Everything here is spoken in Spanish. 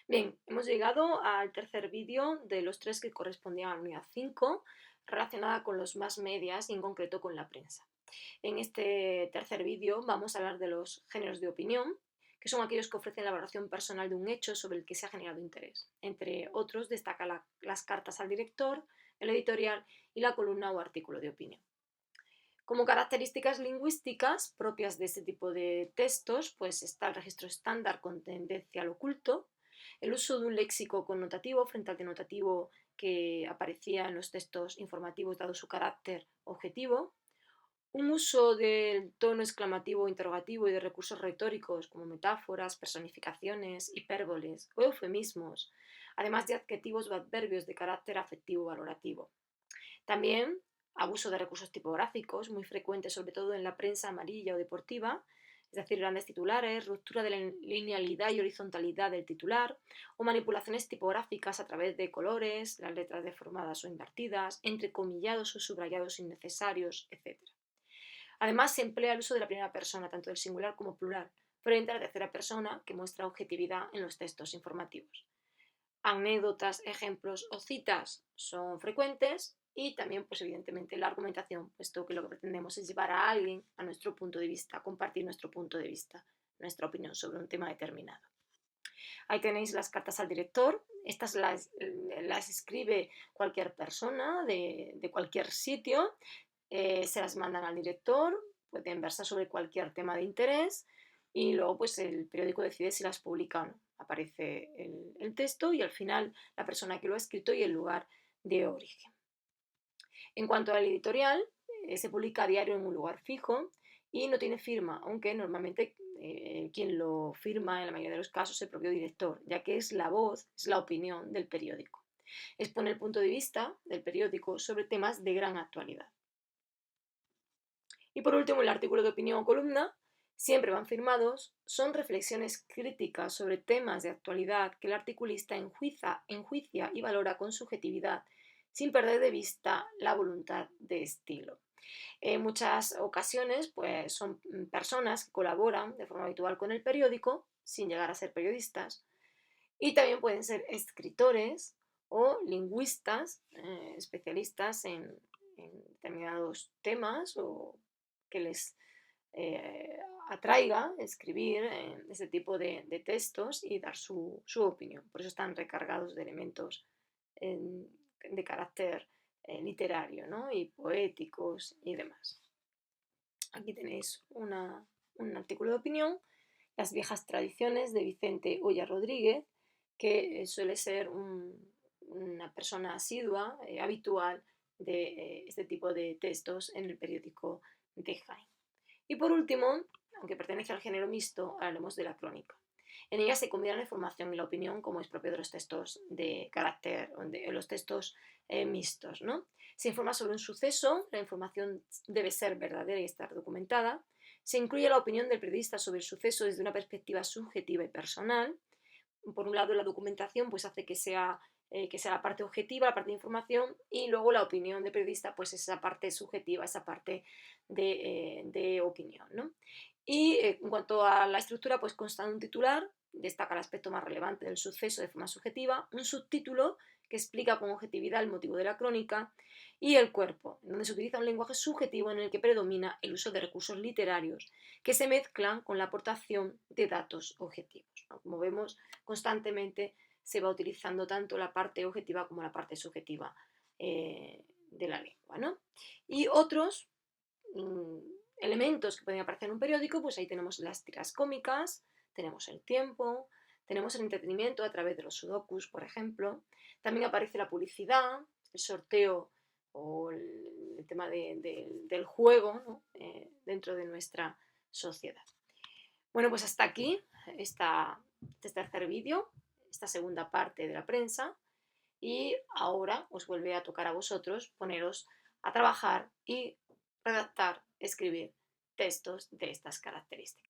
Bien, hemos llegado al tercer vídeo de los tres que correspondían a la unidad 5, relacionada con los más medias y en concreto con la prensa. En este tercer vídeo vamos a hablar de los géneros de opinión, que son aquellos que ofrecen la valoración personal de un hecho sobre el que se ha generado interés. Entre otros destaca las cartas al director, el editorial y la columna o artículo de opinión. Como características lingüísticas propias de este tipo de textos, pues está el registro estándar con tendencia al oculto, el uso de un léxico connotativo frente al denotativo que aparecía en los textos informativos dado su carácter objetivo, un uso del tono exclamativo, interrogativo y de recursos retóricos como metáforas, personificaciones, hipérboles o eufemismos, además de adjetivos o adverbios de carácter afectivo valorativo. También abuso de recursos tipográficos, muy frecuente sobre todo en la prensa amarilla o deportiva, es decir, grandes titulares, ruptura de la linealidad y horizontalidad del titular, o manipulaciones tipográficas a través de colores, las letras deformadas o invertidas, entrecomillados o subrayados innecesarios, etc. Además, se emplea el uso de la primera persona, tanto del singular como plural, frente a la tercera persona, que muestra objetividad en los textos informativos. Anécdotas, ejemplos o citas son frecuentes y también, pues evidentemente, la argumentación, puesto que lo que pretendemos es llevar a alguien a nuestro punto de vista, compartir nuestro punto de vista, nuestra opinión sobre un tema determinado. Ahí tenéis las cartas al director. Estas las escribe cualquier persona de cualquier sitio. Se las mandan al director, pueden versar sobre cualquier tema de interés y luego pues el periódico decide si las publica o no. Aparece el texto y al final la persona que lo ha escrito y el lugar de origen. En cuanto al editorial, se publica a diario en un lugar fijo y no tiene firma, aunque normalmente quien lo firma en la mayoría de los casos es el propio director, ya que es la voz, es la opinión del periódico. Expone el punto de vista del periódico sobre temas de gran actualidad. Y por último, el artículo de opinión o columna siempre van firmados, son reflexiones críticas sobre temas de actualidad que el articulista enjuicia y valora con subjetividad, sin perder de vista la voluntad de estilo. En muchas ocasiones, pues son personas que colaboran de forma habitual con el periódico, sin llegar a ser periodistas, y también pueden ser escritores o lingüistas, especialistas en determinados temas o que les atraiga escribir este tipo de textos y dar su opinión. Por eso están recargados de elementos de carácter literario, ¿no? Y poéticos y demás. Aquí tenéis un artículo de opinión, Las viejas tradiciones de Vicente Oya Rodríguez, que suele ser una persona asidua, habitual de este tipo de textos en el periódico de Jaén. Y por último, aunque pertenece al género mixto, hablaremos de la crónica. En ella se combinan la información y la opinión, como es propio de los textos de carácter, de los textos mixtos, ¿no? Se informa sobre un suceso, la información debe ser verdadera y estar documentada. Se incluye la opinión del periodista sobre el suceso desde una perspectiva subjetiva y personal. Por un lado, la documentación pues, hace que sea la parte objetiva, la parte de información, y luego la opinión del periodista, pues esa parte subjetiva, esa parte de opinión, ¿no? Y en cuanto a la estructura, pues consta de un titular, destaca el aspecto más relevante del suceso de forma subjetiva, un subtítulo que explica con objetividad el motivo de la crónica, y el cuerpo, donde se utiliza un lenguaje subjetivo en el que predomina el uso de recursos literarios que se mezclan con la aportación de datos objetivos, ¿no? Como vemos, constantemente se va utilizando tanto la parte objetiva como la parte subjetiva de la lengua, ¿no? Y otros elementos que pueden aparecer en un periódico, pues ahí tenemos las tiras cómicas, tenemos el tiempo, tenemos el entretenimiento a través de los sudokus, por ejemplo. También aparece la publicidad, el sorteo o el tema del juego, ¿no? Dentro de nuestra sociedad. Bueno, pues hasta aquí este tercer vídeo, esta segunda parte de la prensa, y ahora os vuelve a tocar a vosotros poneros a trabajar y redactar, escribir textos de estas características.